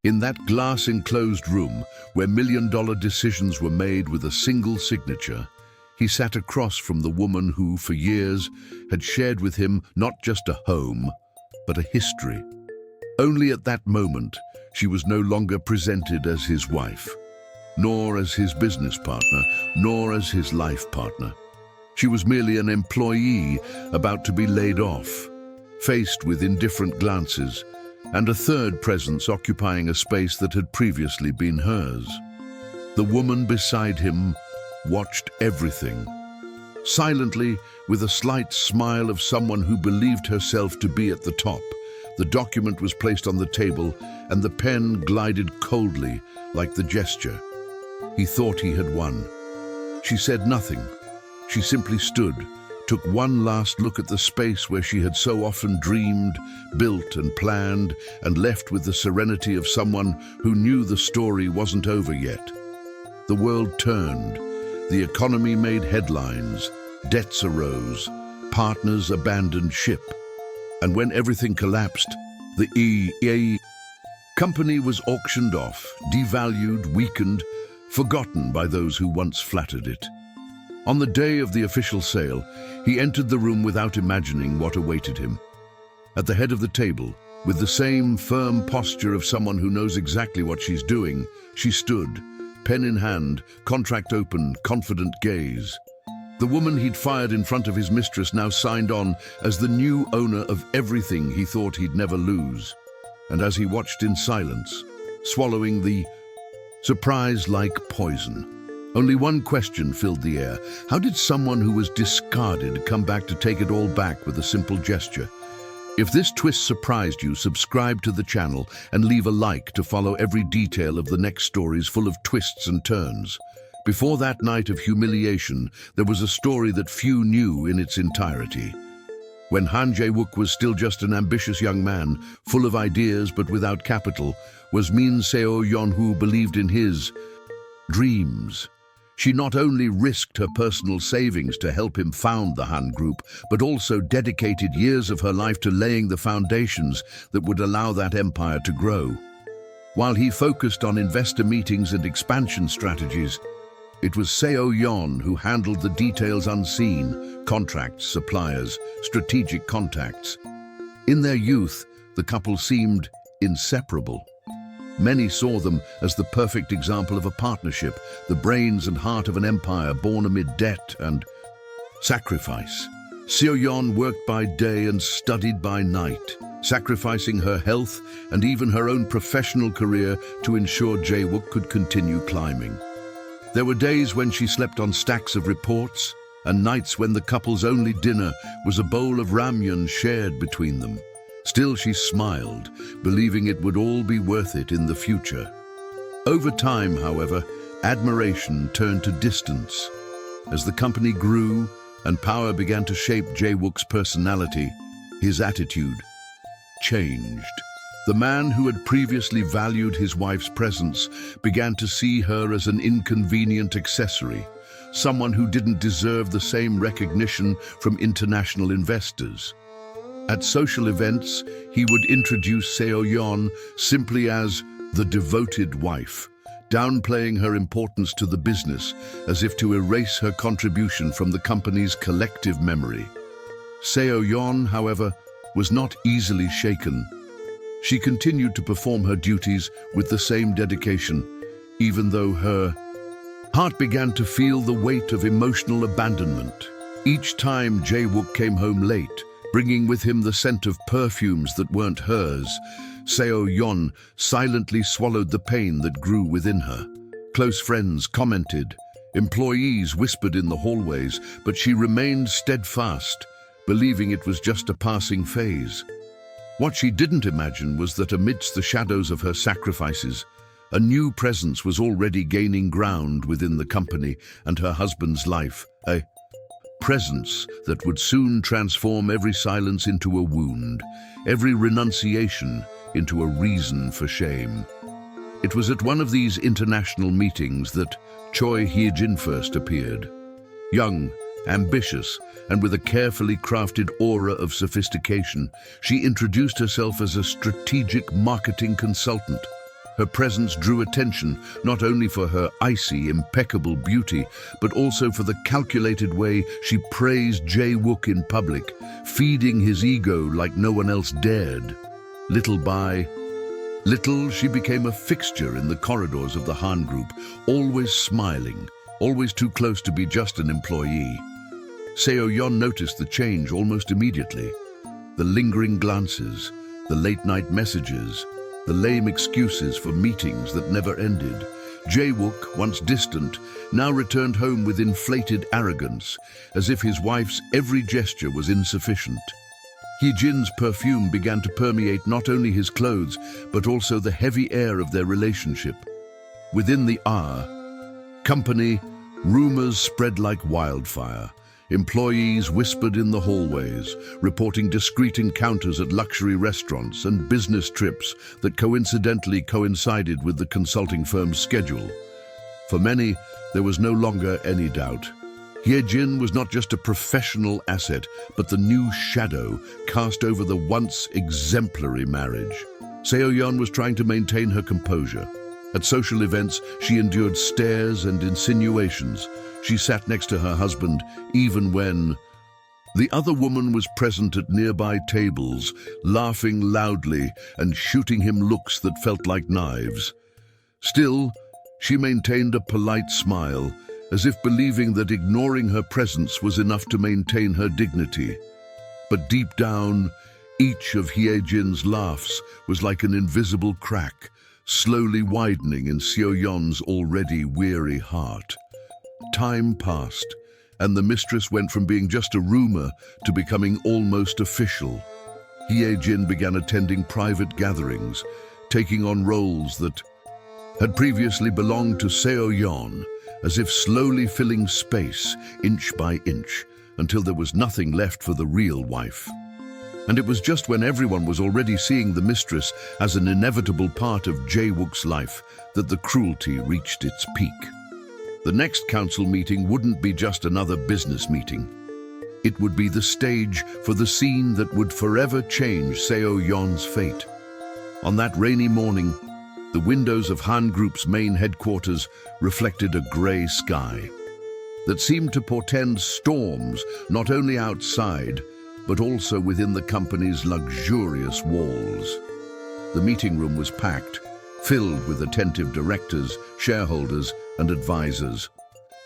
In that glass-enclosed room, where million-dollar decisions were made with a single signature, he sat across from the woman who, for years, had shared with him not just a home, but a history. Only at that moment, she was no longer presented as his wife, nor as his business partner, nor as his life partner. She was merely an employee about to be laid off, faced with indifferent glances, and a third presence occupying a space that had previously been hers. The woman beside him watched everything. Silently, with a slight smile of someone who believed herself to be at the top, the document was placed on the table and the pen glided coldly, like the gesture. He thought he had won. She said nothing. She simply stood, took one last look at the space where she had so often dreamed, built and planned, and left with the serenity of someone who knew the story wasn't over yet. The world turned. The economy made headlines. Debts arose. Partners abandoned ship. And when everything collapsed, the EA company was auctioned off, devalued, weakened, forgotten by those who once flattered it. On the day of the official sale, he entered the room without imagining what awaited him. At the head of the table, with the same firm posture of someone who knows exactly what she's doing, she stood, pen in hand, contract open, confident gaze. The woman he'd fired in front of his mistress now signed on as the new owner of everything he thought he'd never lose. And as he watched in silence, swallowing the surprise like poison, only one question filled the air. How did someone who was discarded come back to take it all back with a simple gesture? If this twist surprised you, subscribe to the channel and leave a like to follow every detail of the next stories full of twists and turns. Before that night of humiliation, there was a story that few knew in its entirety. When Han Jae-Wook was still just an ambitious young man, full of ideas but without capital, was Min Seo-Yeon who believed in his dreams. She not only risked her personal savings to help him found the Han Group, but also dedicated years of her life to laying the foundations that would allow that empire to grow. While he focused on investor meetings and expansion strategies, it was Seo Yon who handled the details unseen: contracts, suppliers, strategic contacts. In their youth, the couple seemed inseparable. Many saw them as the perfect example of a partnership, the brains and heart of an empire born amid debt and sacrifice. Seo Yon worked by day and studied by night, sacrificing her health and even her own professional career to ensure Jae-Wook could continue climbing. There were days when she slept on stacks of reports, and nights when the couple's only dinner was a bowl of ramyun shared between them. Still she smiled, believing it would all be worth it in the future. Over time, however, admiration turned to distance. As the company grew and power began to shape Jae-Wook's personality, his attitude changed. The man who had previously valued his wife's presence began to see her as an inconvenient accessory, someone who didn't deserve the same recognition from international investors. At social events, he would introduce Seo Yon simply as the devoted wife, downplaying her importance to the business as if to erase her contribution from the company's collective memory. Seo Yon, however, was not easily shaken. She continued to perform her duties with the same dedication, even though her heart began to feel the weight of emotional abandonment. Each time Jae-Wook came home late, bringing with him the scent of perfumes that weren't hers, Seo Yon silently swallowed the pain that grew within her. Close friends commented, employees whispered in the hallways, but she remained steadfast, believing it was just a passing phase. What she didn't imagine was that amidst the shadows of her sacrifices, a new presence was already gaining ground within the company and her husband's life, a presence that would soon transform every silence into a wound, every renunciation into a reason for shame. It was at one of these international meetings that Choi Hye-jin first appeared. Young, ambitious, and with a carefully crafted aura of sophistication, she introduced herself as a strategic marketing consultant. Her presence drew attention not only for her icy, impeccable beauty, but also for the calculated way she praised Jae-Wook in public, feeding his ego like no one else dared. Little by little, she became a fixture in the corridors of the Han Group, always smiling, always too close to be just an employee. Seo Yon noticed the change almost immediately. The lingering glances, the late-night messages, the lame excuses for meetings that never ended. Jae-Wook, once distant, now returned home with inflated arrogance, as if his wife's every gesture was insufficient. Hee-jin's perfume began to permeate not only his clothes, but also the heavy air of their relationship. Within the hour, rumors spread like wildfire. Employees whispered in the hallways, reporting discreet encounters at luxury restaurants and business trips that coincidentally coincided with the consulting firm's schedule. For many, there was no longer any doubt. Hee-jin was not just a professional asset, but the new shadow cast over the once exemplary marriage. Seo Yon was trying to maintain her composure. At social events, she endured stares and insinuations. She sat next to her husband, even when the other woman was present at nearby tables, laughing loudly and shooting him looks that felt like knives. Still, she maintained a polite smile, as if believing that ignoring her presence was enough to maintain her dignity. But deep down, each of Hee-jin's laughs was like an invisible crack, slowly widening in Seo Yon's already weary heart. Time passed, and the mistress went from being just a rumor to becoming almost official. Hee-jin began attending private gatherings, taking on roles that had previously belonged to Seo Yon, as if slowly filling space, inch by inch, until there was nothing left for the real wife. And it was just when everyone was already seeing the mistress as an inevitable part of Jae-Wook's life that the cruelty reached its peak. The next council meeting wouldn't be just another business meeting. It would be the stage for the scene that would forever change Seo Yon's fate. On that rainy morning, the windows of Han Group's main headquarters reflected a grey sky that seemed to portend storms not only outside, but also within the company's luxurious walls. The meeting room was packed, filled with attentive directors, shareholders, and advisors.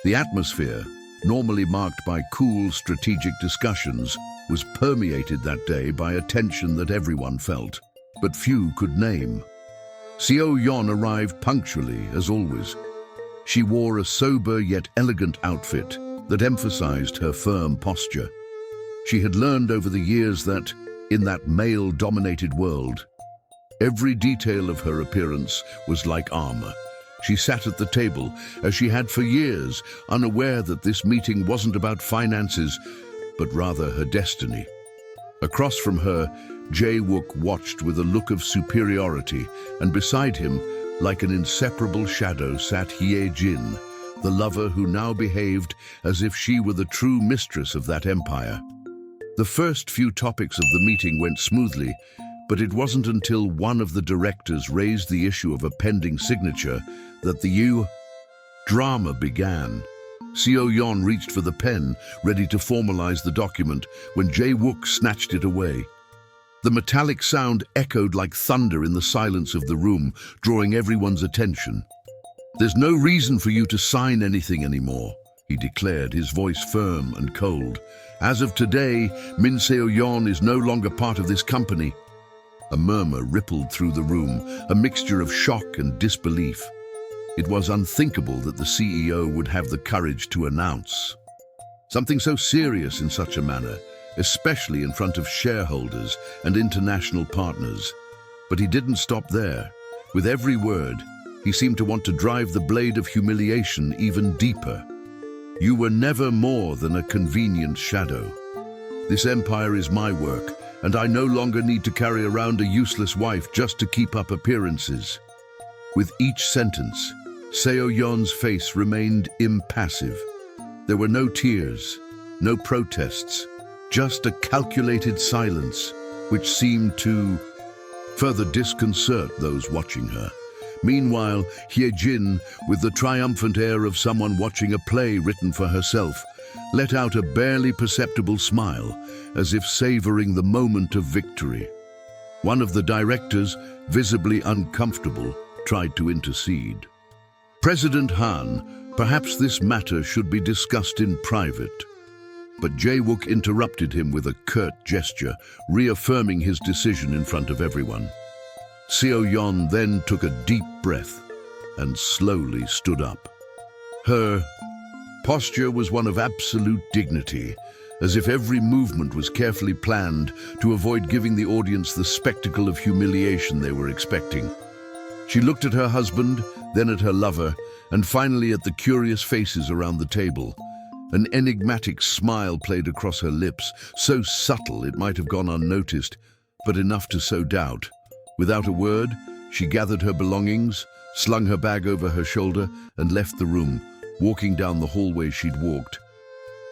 The atmosphere, normally marked by cool strategic discussions, was permeated that day by a tension that everyone felt, but few could name. Seo Yon arrived punctually, as always. She wore a sober yet elegant outfit that emphasized her firm posture. She had learned over the years that, in that male-dominated world, every detail of her appearance was like armor. She sat at the table, as she had for years, unaware that this meeting wasn't about finances, but rather her destiny. Across from her, Jae-Wook watched with a look of superiority, and beside him, like an inseparable shadow, sat Hee-jin, the lover who now behaved as if she were the true mistress of that empire. The first few topics of the meeting went smoothly, but it wasn't until one of the directors raised the issue of a pending signature that the drama began. Seo Yon reached for the pen, ready to formalize the document, when Jae-Wook snatched it away. The metallic sound echoed like thunder in the silence of the room, drawing everyone's attention. "There's no reason for you to sign anything anymore," he declared, his voice firm and cold. "As of today, Min Seo-Yeon is no longer part of this company." A murmur rippled through the room, a mixture of shock and disbelief. It was unthinkable that the CEO would have the courage to announce something so serious in such a manner, especially in front of shareholders and international partners. But he didn't stop there. With every word, he seemed to want to drive the blade of humiliation even deeper. "You were never more than a convenient shadow. This empire is my work, and I no longer need to carry around a useless wife just to keep up appearances." With each sentence, Seo Yon's face remained impassive. There were no tears, no protests, just a calculated silence, which seemed to further disconcert those watching her. Meanwhile, Hye-jin, with the triumphant air of someone watching a play written for herself, let out a barely perceptible smile, as if savoring the moment of victory. One of the directors, visibly uncomfortable, tried to intercede. "President Han, perhaps this matter should be discussed in private." But Jae-wook interrupted him with a curt gesture, reaffirming his decision in front of everyone. Seo Yon then took a deep breath and slowly stood up. Her posture was one of absolute dignity, as if every movement was carefully planned to avoid giving the audience the spectacle of humiliation they were expecting. She looked at her husband, then at her lover, and finally at the curious faces around the table. An enigmatic smile played across her lips, so subtle it might have gone unnoticed, but enough to sow doubt. Without a word, she gathered her belongings, slung her bag over her shoulder, and left the room, walking down the hallway she'd walked.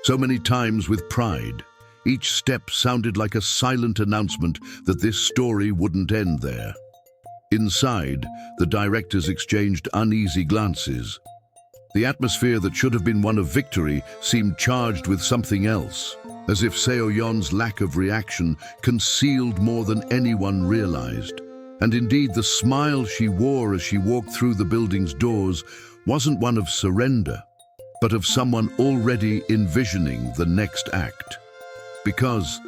So many times with pride, each step sounded like a silent announcement that this story wouldn't end there. Inside, the directors exchanged uneasy glances. The atmosphere that should have been one of victory seemed charged with something else, as if Seo Yon's lack of reaction concealed more than anyone realized. And indeed, the smile she wore as she walked through the building's doors wasn't one of surrender, but of someone already envisioning the next act. Because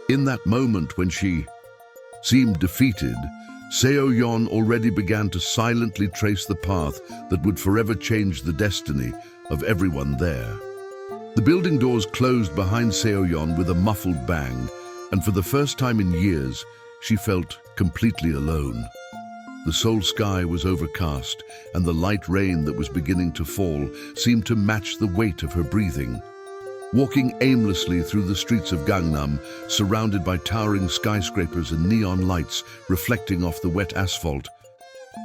in that moment when she seemed defeated, Seo Yon already began to silently trace the path that would forever change the destiny of everyone there. The building doors closed behind Seo Yon with a muffled bang, and for the first time in years, she felt completely alone. The Seoul sky was overcast, and the light rain that was beginning to fall seemed to match the weight of her breathing. Walking aimlessly through the streets of Gangnam, surrounded by towering skyscrapers and neon lights reflecting off the wet asphalt,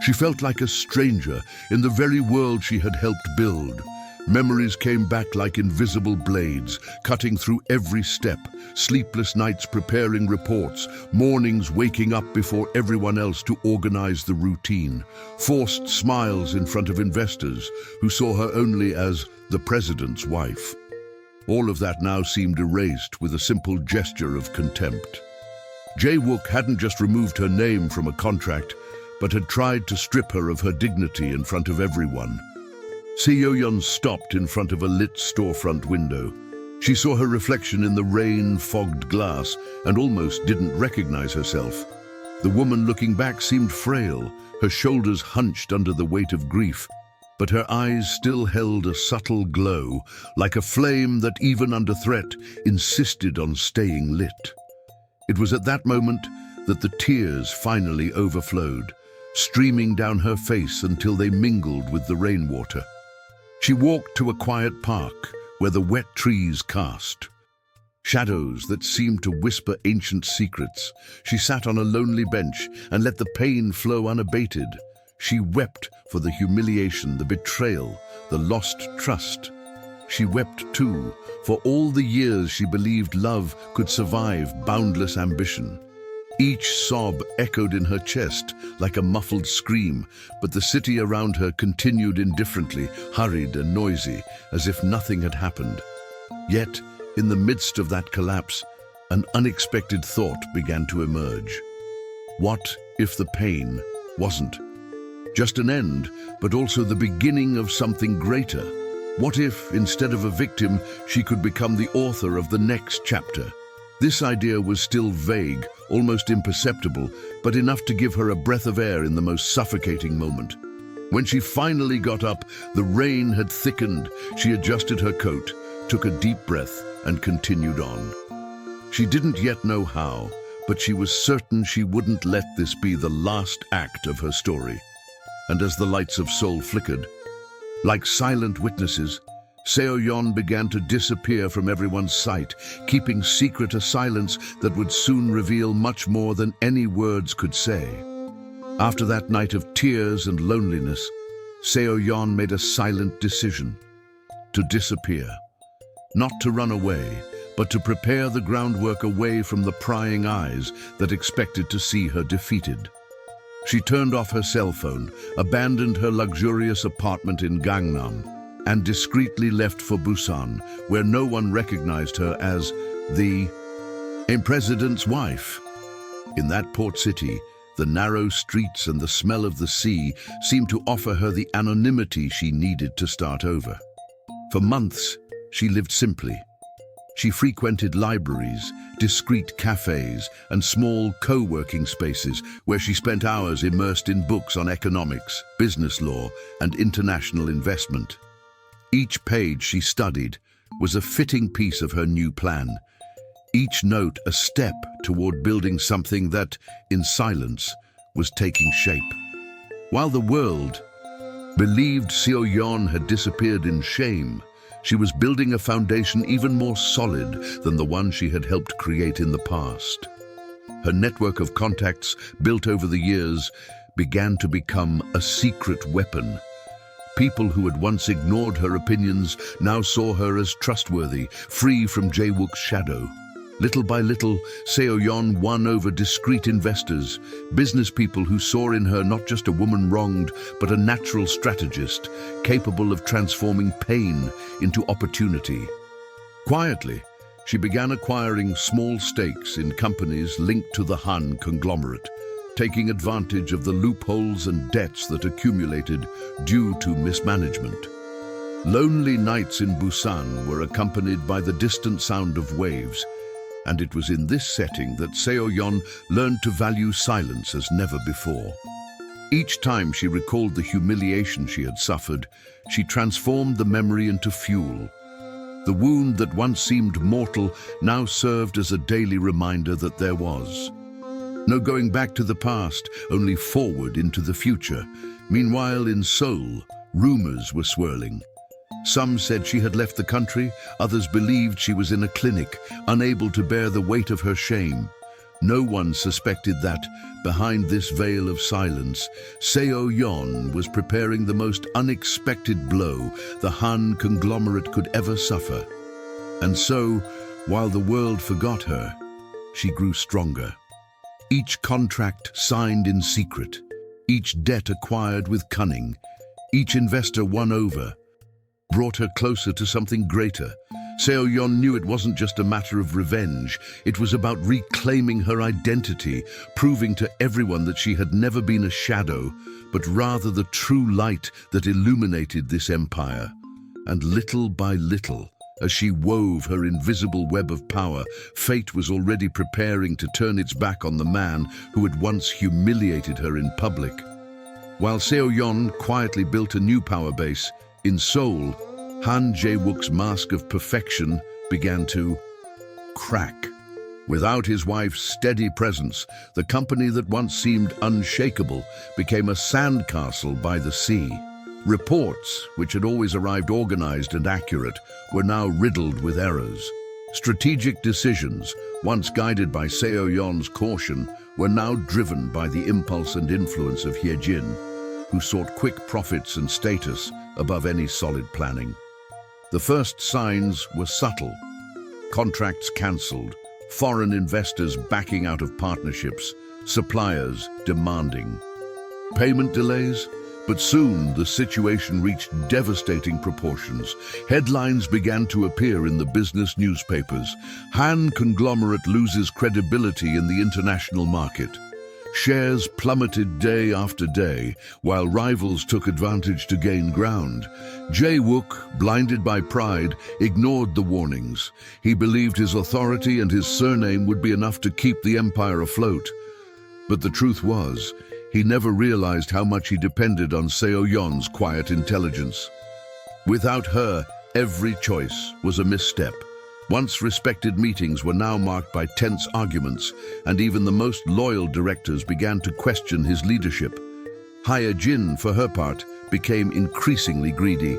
she felt like a stranger in the very world she had helped build. Memories came back like invisible blades, cutting through every step, sleepless nights preparing reports, mornings waking up before everyone else to organize the routine, forced smiles in front of investors who saw her only as the president's wife. All of that now seemed erased with a simple gesture of contempt. Jae-wook hadn't just removed her name from a contract, but had tried to strip her of her dignity in front of everyone. Seo Yon stopped in front of a lit storefront window. She saw her reflection in the rain-fogged glass and almost didn't recognize herself. The woman looking back seemed frail, her shoulders hunched under the weight of grief, but her eyes still held a subtle glow, like a flame that, even under threat, insisted on staying lit. It was at that moment that the tears finally overflowed, streaming down her face until they mingled with the rainwater. She walked to a quiet park where the wet trees cast shadows that seemed to whisper ancient secrets. She sat on a lonely bench and let the pain flow unabated. She wept for the humiliation, the betrayal, the lost trust. She wept, too, for all the years she believed love could survive boundless ambition. Each sob echoed in her chest like a muffled scream, but the city around her continued indifferently, hurried and noisy, as if nothing had happened. Yet, in the midst of that collapse, an unexpected thought began to emerge. What if the pain wasn't just an end, but also the beginning of something greater? What if, instead of a victim, she could become the author of the next chapter? This idea was still vague, almost imperceptible, but enough to give her a breath of air in the most suffocating moment. When she finally got up, the rain had thickened. She adjusted her coat, took a deep breath, and continued on. She didn't yet know how, but she was certain she wouldn't let this be the last act of her story. And as the lights of Seoul flickered, like silent witnesses, Seo Yon began to disappear from everyone's sight, keeping secret a silence that would soon reveal much more than any words could say. After that night of tears and loneliness, Seo Yon made a silent decision: to disappear. Not to run away, but to prepare the groundwork away from the prying eyes that expected to see her defeated. She turned off her cell phone, abandoned her luxurious apartment in Gangnam, and discreetly left for Busan, where no one recognized her as the president's wife. In that port city, the narrow streets and the smell of the sea seemed to offer her the anonymity she needed to start over. For months, she lived simply. She frequented libraries, discreet cafes, and small co-working spaces where she spent hours immersed in books on economics, business law, and international investment. Each page she studied was a fitting piece of her new plan, each note a step toward building something that, in silence, was taking shape. While the world believed Seo Yon had disappeared in shame, she was building a foundation even more solid than the one she had helped create in the past. Her network of contacts, built over the years, began to become a secret weapon. People who had once ignored her opinions now saw her as trustworthy, free from Jae-Wook's shadow. Little by little, Seo Yon won over discreet investors, business people who saw in her not just a woman wronged, but a natural strategist, capable of transforming pain into opportunity. Quietly, she began acquiring small stakes in companies linked to the Han conglomerate, taking advantage of the loopholes and debts that accumulated due to mismanagement. Lonely nights in Busan were accompanied by the distant sound of waves, and it was in this setting that Seo Yon learned to value silence as never before. Each time she recalled the humiliation she had suffered, she transformed the memory into fuel. The wound that once seemed mortal now served as a daily reminder that there was no going back to the past, only forward into the future. Meanwhile, in Seoul, rumors were swirling. Some said she had left the country, others believed she was in a clinic, unable to bear the weight of her shame. No one suspected that, behind this veil of silence, Seo Yon was preparing the most unexpected blow the Han conglomerate could ever suffer. And so, while the world forgot her, she grew stronger. Each contract signed in secret, each debt acquired with cunning, each investor won over, brought her closer to something greater. Seo Yon knew it wasn't just a matter of revenge. It was about reclaiming her identity, proving to everyone that she had never been a shadow, but rather the true light that illuminated this empire. And little by little, as she wove her invisible web of power, fate was already preparing to turn its back on the man who had once humiliated her in public. While Seo Yon quietly built a new power base, in Seoul, Han Jae-Wook's mask of perfection began to crack. Without his wife's steady presence, the company that once seemed unshakable became a sandcastle by the sea. Reports, which had always arrived organized and accurate, were now riddled with errors. Strategic decisions, once guided by Seo Yon's caution, were now driven by the impulse and influence of Hye-jin, who sought quick profits and status above any solid planning. The first signs were subtle. Contracts cancelled, foreign investors backing out of partnerships, suppliers demanding payment delays. But soon the situation reached devastating proportions. Headlines began to appear in the business newspapers. Han conglomerate loses credibility in the international market. Shares plummeted day after day, while rivals took advantage to gain ground. Jae-Wook, blinded by pride, ignored the warnings. He believed his authority and his surname would be enough to keep the empire afloat. But the truth was, he never realized how much he depended on Seo Yon's quiet intelligence. Without her, every choice was a misstep. Once respected meetings were now marked by tense arguments, and even the most loyal directors began to question his leadership. Hye-jin, for her part, became increasingly greedy.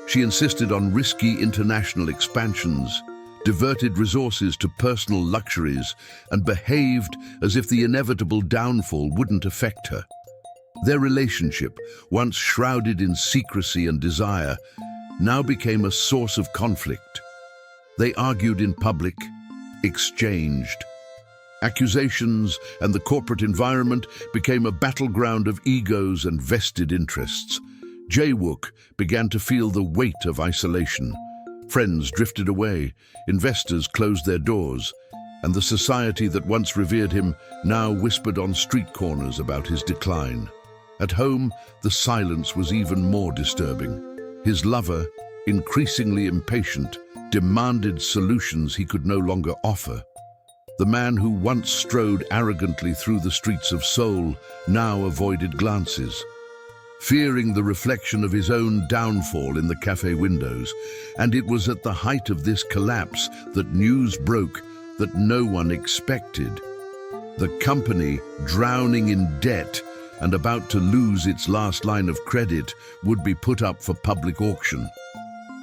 She insisted on risky international expansions, diverted resources to personal luxuries, and behaved as if the inevitable downfall wouldn't affect her. Their relationship, once shrouded in secrecy and desire, now became a source of conflict. They argued in public, exchanged Accusations and the corporate environment became a battleground of egos and vested interests. Jae-Wook began to feel the weight of isolation. Friends drifted away, investors closed their doors, and the society that once revered him now whispered on street corners about his decline. At home, the silence was even more disturbing. His lover, increasingly impatient, demanded solutions he could no longer offer. The man who once strode arrogantly through the streets of Seoul now avoided glances, fearing the reflection of his own downfall in the cafe windows. And it was at the height of this collapse that news broke that no one expected. The company, drowning in debt and about to lose its last line of credit, would be put up for public auction.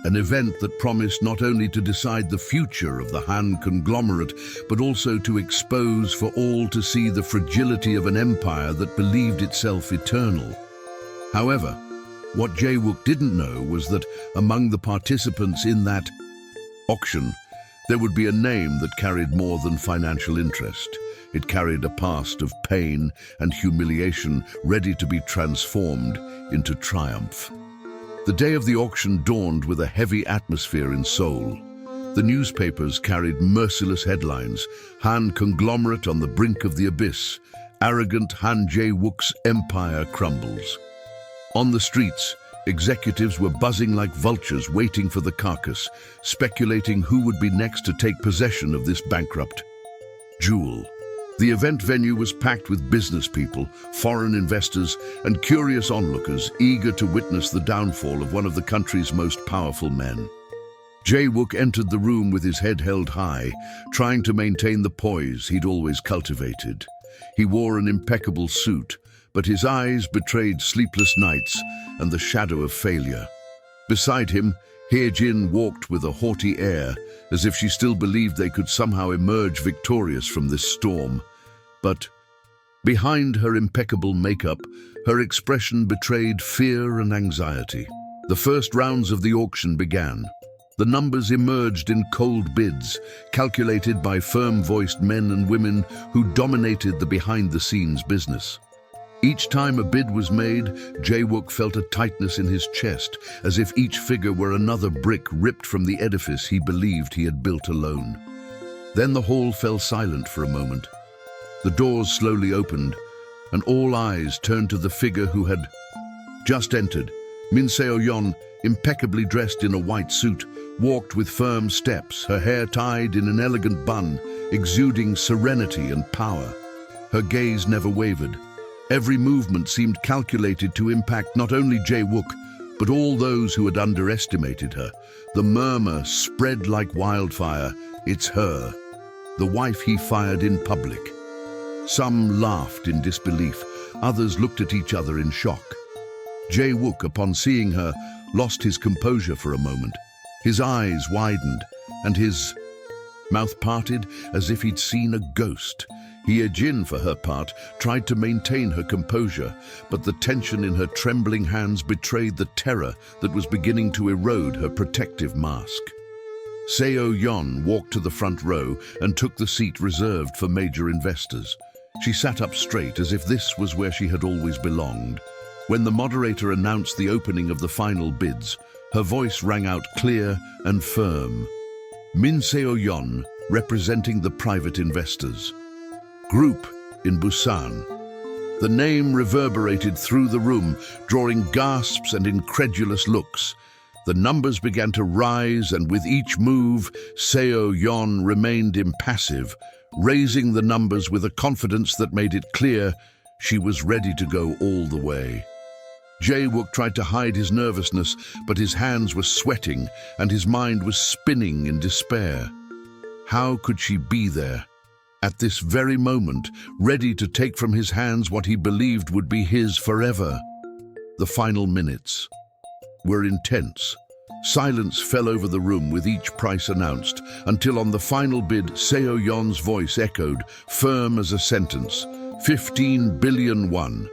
An event that promised not only to decide the future of the Han conglomerate, but also to expose for all to see the fragility of an empire that believed itself eternal. However, what Jae-Wook didn't know was that among the participants in that auction, there would be a name that carried more than financial interest. It carried a past of pain and humiliation ready to be transformed into triumph. The day of the auction dawned with a heavy atmosphere in Seoul. The newspapers carried merciless headlines: Han conglomerate on the brink of the abyss, arrogant Han Jae-Wook's empire crumbles. On the streets, executives were buzzing like vultures waiting for the carcass, speculating who would be next to take possession of this bankrupt jewel. The event venue was packed with business people, foreign investors, and curious onlookers eager to witness the downfall of one of the country's most powerful men. Jae-Wook entered the room with his head held high, trying to maintain the poise he'd always cultivated. He wore an impeccable suit, but his eyes betrayed sleepless nights and the shadow of failure. Beside him, Hae-jin walked with a haughty air, as if she still believed they could somehow emerge victorious from this storm. But behind her impeccable makeup, her expression betrayed fear and anxiety. The first rounds of the auction began. The numbers emerged in cold bids, calculated by firm-voiced men and women who dominated the behind-the-scenes business. Each time a bid was made, Jae-Wook felt a tightness in his chest, as if each figure were another brick ripped from the edifice he believed he had built alone. Then the hall fell silent for a moment. The doors slowly opened, and all eyes turned to the figure who had just entered. Min Seo-Yeon, impeccably dressed in a white suit, walked with firm steps, her hair tied in an elegant bun, exuding serenity and power. Her gaze never wavered. Every movement seemed calculated to impact not only Jae-Wook, but all those who had underestimated her. The murmur spread like wildfire. It's her, the wife he fired in public. Some laughed in disbelief, others looked at each other in shock. Jae-Wook, upon seeing her, lost his composure for a moment. His eyes widened, and his mouth parted as if he'd seen a ghost. Hae-jin, for her part, tried to maintain her composure, but the tension in her trembling hands betrayed the terror that was beginning to erode her protective mask. Seo Yon walked to the front row and took the seat reserved for major investors. She sat up straight as if this was where she had always belonged. When the moderator announced the opening of the final bids, her voice rang out clear and firm. Min Seo-Yeon, representing the private investors. Group in Busan. The name reverberated through the room, drawing gasps and incredulous looks. The numbers began to rise, and with each move, Seo Yon remained impassive, raising the numbers with a confidence that made it clear she was ready to go all the way. Jae-Wook tried to hide his nervousness, but his hands were sweating and his mind was spinning in despair. How could she be there, at this very moment, ready to take from his hands what he believed would be his forever? The final minutes were intense. Silence fell over the room with each price announced, until on the final bid, Seo Yon's voice echoed, firm as a sentence, 15 billion won.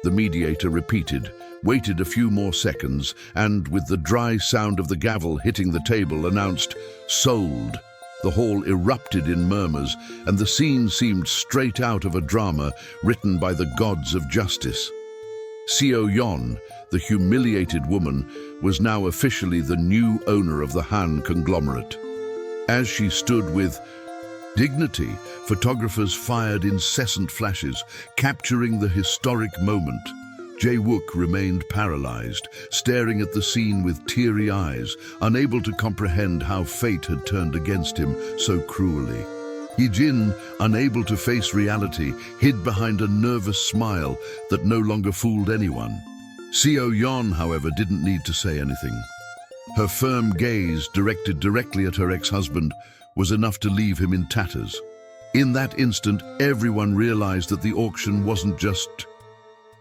The mediator repeated, waited a few more seconds, and with the dry sound of the gavel hitting the table, announced, sold. The hall erupted in murmurs, and the scene seemed straight out of a drama written by the gods of justice. Seo Yon, the humiliated woman, was now officially the new owner of the Han conglomerate. As she stood with dignity, photographers fired incessant flashes, capturing the historic moment. Jae-Wook remained paralyzed, staring at the scene with teary eyes, unable to comprehend how fate had turned against him so cruelly. Hee-jin, unable to face reality, hid behind a nervous smile that no longer fooled anyone. Seo Yon, however, didn't need to say anything. Her firm gaze, directed directly at her ex-husband, was enough to leave him in tatters. In that instant, everyone realized that the auction wasn't just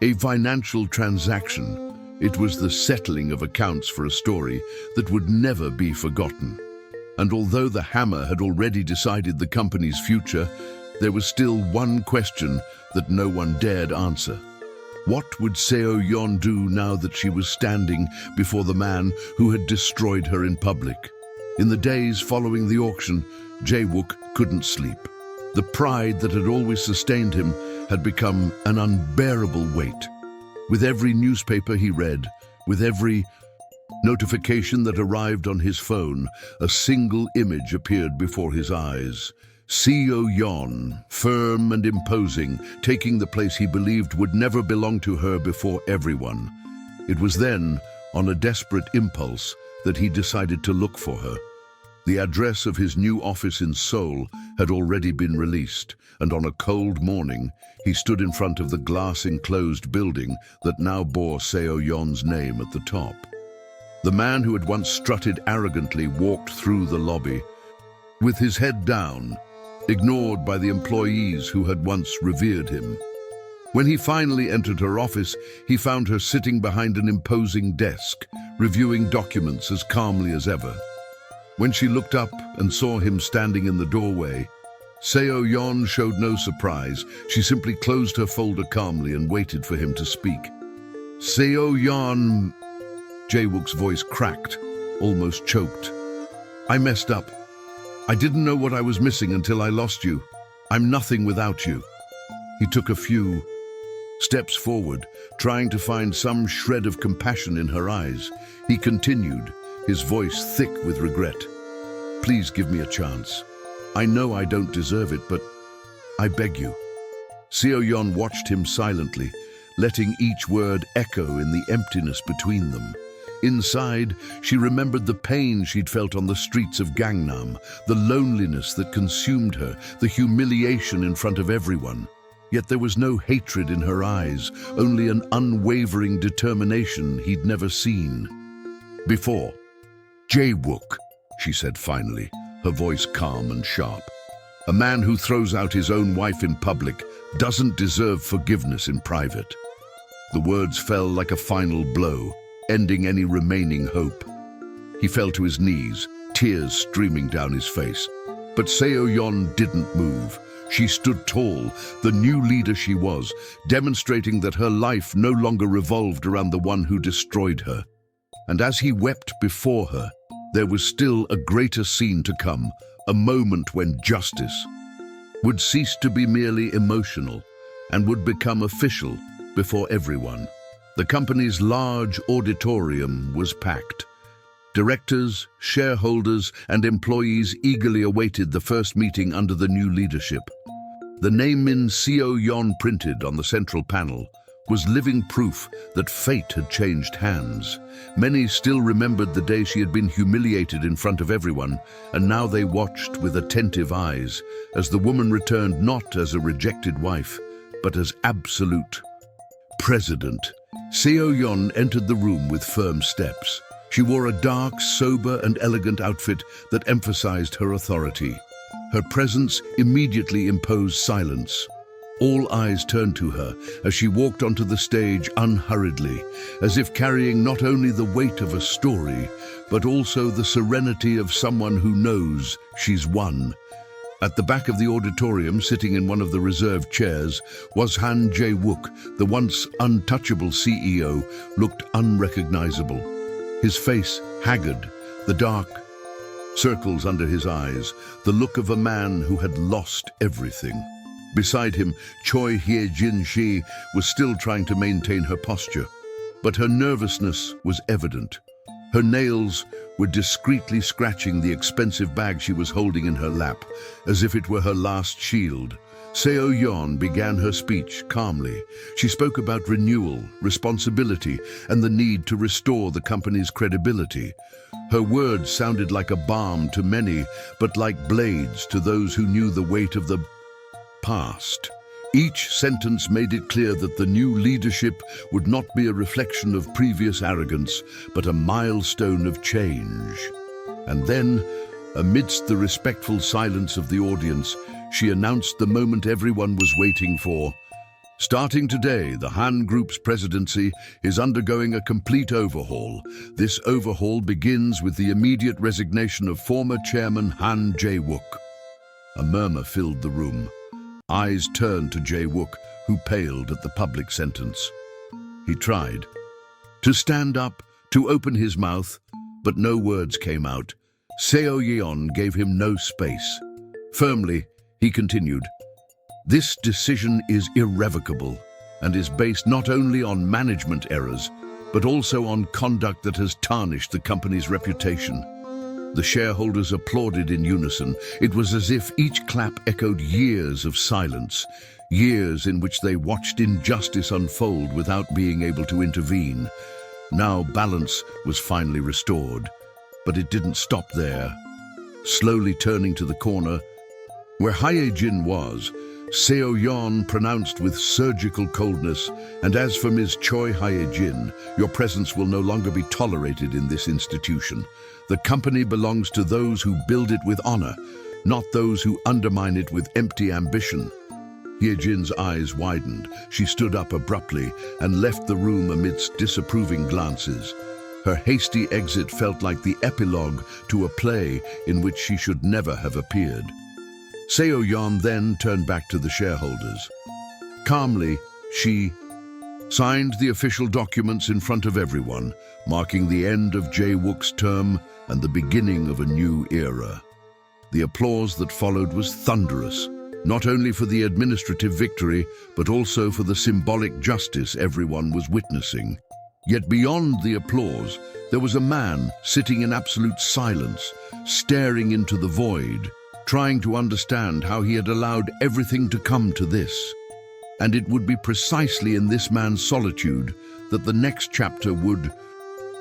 a financial transaction. It was the settling of accounts for a story that would never be forgotten. And although the hammer had already decided the company's future, there was still one question that no one dared answer. What would Seo Yon do now that she was standing before the man who had destroyed her in public? In the days following the auction, Jae-Wook couldn't sleep. The pride that had always sustained him had become an unbearable weight. With every newspaper he read, with every notification that arrived on his phone, a single image appeared before his eyes. Seo Yon, firm and imposing, taking the place he believed would never belong to her before everyone. It was then, on a desperate impulse, that he decided to look for her. The address of his new office in Seoul had already been released, and on a cold morning, he stood in front of the glass-enclosed building that now bore Seo Yon's name at the top. The man who had once strutted arrogantly walked through the lobby, with his head down, ignored by the employees who had once revered him. When he finally entered her office, he found her sitting behind an imposing desk, reviewing documents as calmly as ever. When she looked up and saw him standing in the doorway, Seo Yon showed no surprise. She simply closed her folder calmly and waited for him to speak. Seo Yon, Jae-Wook's voice cracked, almost choked. I messed up. I didn't know what I was missing until I lost you. I'm nothing without you. He took a few steps forward, trying to find some shred of compassion in her eyes. He continued, his voice thick with regret. Please give me a chance. I know I don't deserve it, but I beg you. Seo Yon watched him silently, letting each word echo in the emptiness between them. Inside, she remembered the pain she'd felt on the streets of Gangnam, the loneliness that consumed her, the humiliation in front of everyone. Yet there was no hatred in her eyes, only an unwavering determination he'd never seen before. Jae-Wook, she said finally, her voice calm and sharp. A man who throws out his own wife in public doesn't deserve forgiveness in private. The words fell like a final blow, ending any remaining hope. He fell to his knees, tears streaming down his face. But Seo Yon didn't move. She stood tall, the new leader she was, demonstrating that her life no longer revolved around the one who destroyed her. And as he wept before her, there was still a greater scene to come, a moment when justice would cease to be merely emotional and would become official before everyone. The company's large auditorium was packed. Directors, shareholders, and employees eagerly awaited the first meeting under the new leadership. The name Min Seo-Yeon printed on the central panel was living proof that fate had changed hands. Many still remembered the day she had been humiliated in front of everyone, and now they watched with attentive eyes as the woman returned not as a rejected wife, but as absolute president. Seo Yon entered the room with firm steps. She wore a dark, sober, and elegant outfit that emphasized her authority. Her presence immediately imposed silence. All eyes turned to her as she walked onto the stage unhurriedly, as if carrying not only the weight of a story, but also the serenity of someone who knows she's won. At the back of the auditorium, sitting in one of the reserved chairs, was Han Jae-Wook. The once untouchable CEO looked unrecognizable. His face haggard, the dark circles under his eyes, the look of a man who had lost everything. Beside him, Choi Hye-jin-shi was still trying to maintain her posture, but her nervousness was evident. Her nails were discreetly scratching the expensive bag she was holding in her lap, as if it were her last shield. Seo Yon began her speech calmly. She spoke about renewal, responsibility, and the need to restore the company's credibility. Her words sounded like a balm to many, but like blades to those who knew the weight of the past. Each sentence made it clear that the new leadership would not be a reflection of previous arrogance, but a milestone of change. And then, amidst the respectful silence of the audience, she announced the moment everyone was waiting for. Starting today, the Han Group's presidency is undergoing a complete overhaul. This overhaul begins with the immediate resignation of former chairman Han Jae-Wook. A murmur filled the room. Eyes turned to Jae-Wook, who paled at the public sentence. He tried to stand up, to open his mouth, but no words came out. Seo Yeon gave him no space. Firmly, he continued, "This decision is irrevocable and is based not only on management errors, but also on conduct that has tarnished the company's reputation." The shareholders applauded in unison. It was as if each clap echoed years of silence, years in which they watched injustice unfold without being able to intervene. Now balance was finally restored, but it didn't stop there. Slowly turning to the corner, where Hye-jin was, Seo Yon pronounced with surgical coldness, "And as for Ms. Choi Hye-jin, your presence will no longer be tolerated in this institution. The company belongs to those who build it with honor, not those who undermine it with empty ambition." Hye-jin's eyes widened. She stood up abruptly and left the room amidst disapproving glances. Her hasty exit felt like the epilogue to a play in which she should never have appeared. Seo Yon then turned back to the shareholders. Calmly, she signed the official documents in front of everyone, marking the end of Jae-Wook's term and the beginning of a new era. The applause that followed was thunderous, not only for the administrative victory, but also for the symbolic justice everyone was witnessing. Yet beyond the applause, there was a man sitting in absolute silence, staring into the void, trying to understand how he had allowed everything to come to this. And it would be precisely in this man's solitude that the next chapter would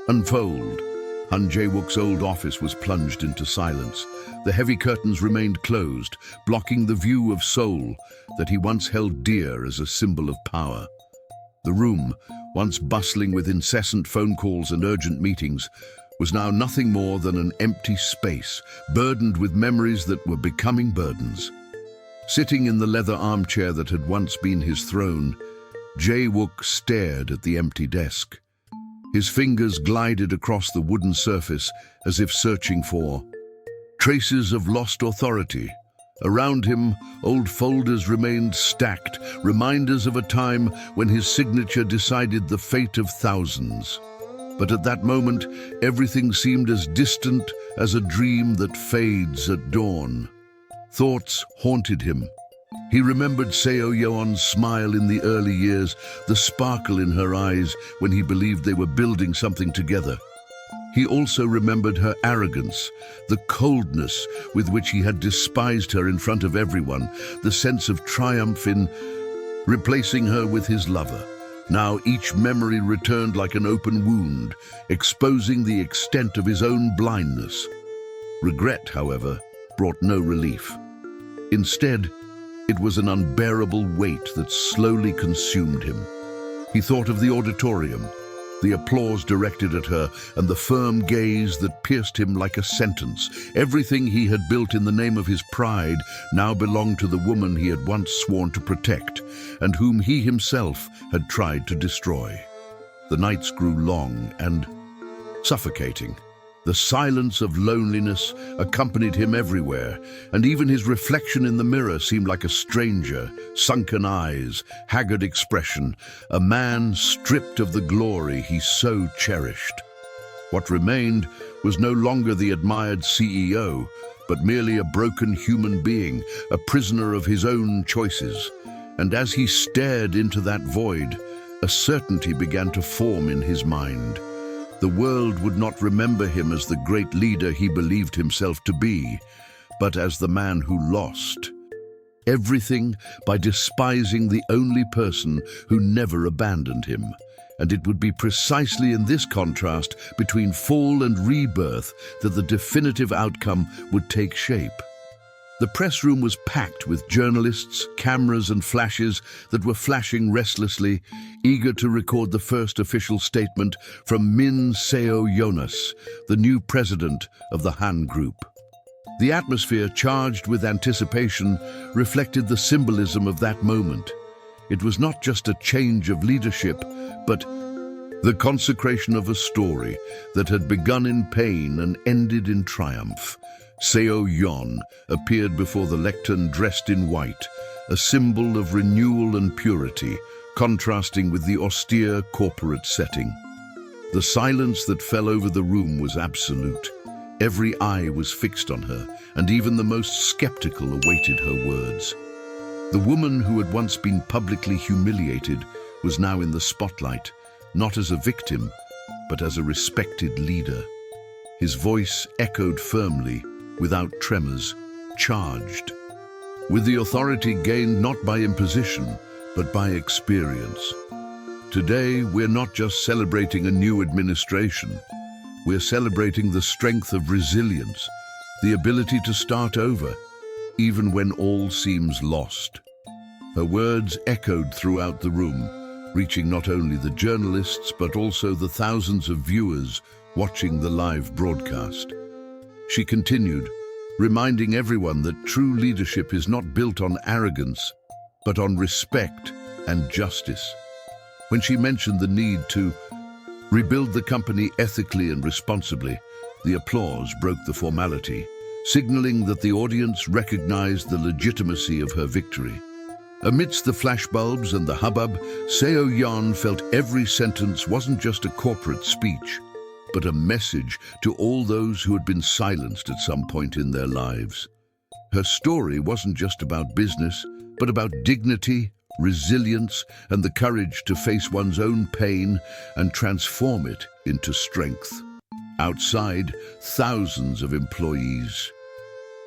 unfold. Han Jae-Wook's old office was plunged into silence. The heavy curtains remained closed, blocking the view of Seoul that he once held dear as a symbol of power. The room, once bustling with incessant phone calls and urgent meetings, was now nothing more than an empty space, burdened with memories that were becoming burdens. Sitting in the leather armchair that had once been his throne, Jae-Wook stared at the empty desk. His fingers glided across the wooden surface as if searching for traces of lost authority. Around him, old folders remained stacked, reminders of a time when his signature decided the fate of thousands. But at that moment, everything seemed as distant as a dream that fades at dawn. Thoughts haunted him. He remembered Seo Yeon's smile in the early years, the sparkle in her eyes when he believed they were building something together. He also remembered her arrogance, the coldness with which he had despised her in front of everyone, the sense of triumph in replacing her with his lover. Now each memory returned like an open wound, exposing the extent of his own blindness. Regret, however, brought no relief. Instead, it was an unbearable weight that slowly consumed him. He thought of the auditorium, the applause directed at her, and the firm gaze that pierced him like a sentence. Everything he had built in the name of his pride now belonged to the woman he had once sworn to protect, and whom he himself had tried to destroy. The nights grew long and suffocating. The silence of loneliness accompanied him everywhere, and even his reflection in the mirror seemed like a stranger, sunken eyes, haggard expression, a man stripped of the glory he so cherished. What remained was no longer the admired CEO, but merely a broken human being, a prisoner of his own choices. And as he stared into that void, a certainty began to form in his mind. The world would not remember him as the great leader he believed himself to be, but as the man who lost everything by despising the only person who never abandoned him. And it would be precisely in this contrast between fall and rebirth that the definitive outcome would take shape. The press room was packed with journalists, cameras and flashes that were flashing restlessly, eager to record the first official statement from Min Seo-Yeon, the new president of the Han Group. The atmosphere, charged with anticipation, reflected the symbolism of that moment. It was not just a change of leadership, but the consecration of a story that had begun in pain and ended in triumph. Seo Yon appeared before the lectern dressed in white, a symbol of renewal and purity, contrasting with the austere corporate setting. The silence that fell over the room was absolute. Every eye was fixed on her, and even the most skeptical awaited her words. The woman who had once been publicly humiliated was now in the spotlight, not as a victim, but as a respected leader. His voice echoed firmly, without tremors, charged, with the authority gained not by imposition, but by experience. Today, we're not just celebrating a new administration. We're celebrating the strength of resilience, the ability to start over, even when all seems lost. Her words echoed throughout the room, reaching not only the journalists, but also the thousands of viewers watching the live broadcast. She continued, reminding everyone that true leadership is not built on arrogance, but on respect and justice. When she mentioned the need to rebuild the company ethically and responsibly, the applause broke the formality, signaling that the audience recognized the legitimacy of her victory. Amidst the flashbulbs and the hubbub, Seo Yon felt every sentence wasn't just a corporate speech, but a message to all those who had been silenced at some point in their lives. Her story wasn't just about business, but about dignity, resilience, and the courage to face one's own pain and transform it into strength. Outside, thousands of employees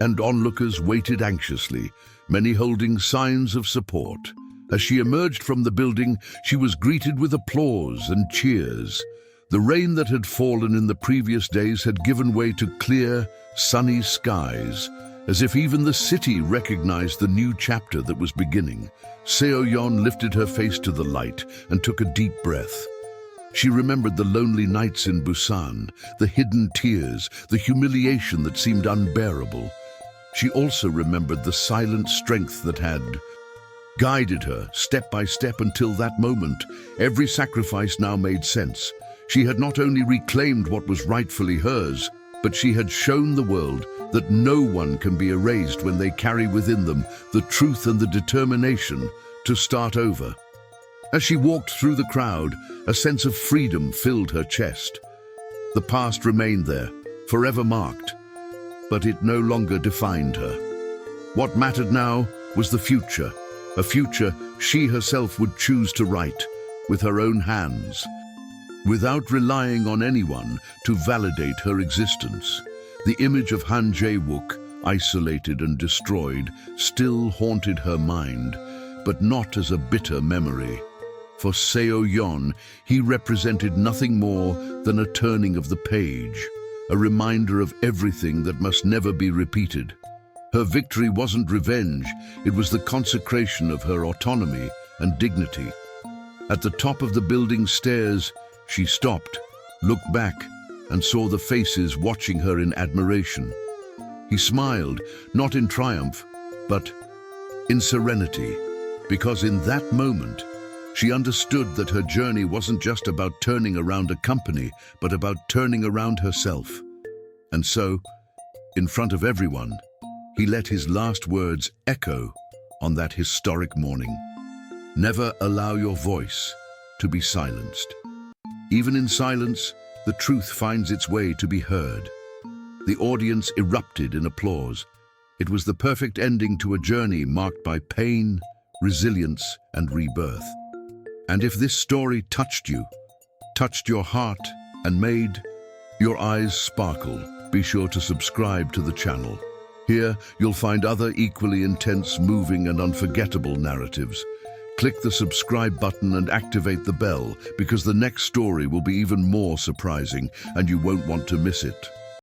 and onlookers waited anxiously, many holding signs of support. As she emerged from the building, she was greeted with applause and cheers. The rain that had fallen in the previous days had given way to clear, sunny skies, as if even the city recognized the new chapter that was beginning. Seo Yon lifted her face to the light and took a deep breath. She remembered the lonely nights in Busan, the hidden tears, the humiliation that seemed unbearable. She also remembered the silent strength that had guided her step by step until that moment. Every sacrifice now made sense. She had not only reclaimed what was rightfully hers, but she had shown the world that no one can be erased when they carry within them the truth and the determination to start over. As she walked through the crowd, a sense of freedom filled her chest. The past remained there, forever marked, but it no longer defined her. What mattered now was the future, a future she herself would choose to write with her own hands, without relying on anyone to validate her existence. The image of Han Jae-Wook, isolated and destroyed, still haunted her mind, but not as a bitter memory. For Seo Yon, he represented nothing more than a turning of the page, a reminder of everything that must never be repeated. Her victory wasn't revenge, it was the consecration of her autonomy and dignity. At the top of the building stairs, she stopped, looked back, and saw the faces watching her in admiration. He smiled, not in triumph, but in serenity, because in that moment, she understood that her journey wasn't just about turning around a company, but about turning around herself. And so, in front of everyone, he let his last words echo on that historic morning. Never allow your voice to be silenced. Even in silence, the truth finds its way to be heard. The audience erupted in applause. It was the perfect ending to a journey marked by pain, resilience, and rebirth. And if this story touched you, touched your heart, and made your eyes sparkle, be sure to subscribe to the channel. Here, you'll find other equally intense, moving, and unforgettable narratives. Click the subscribe button and activate the bell, because the next story will be even more surprising, and you won't want to miss it.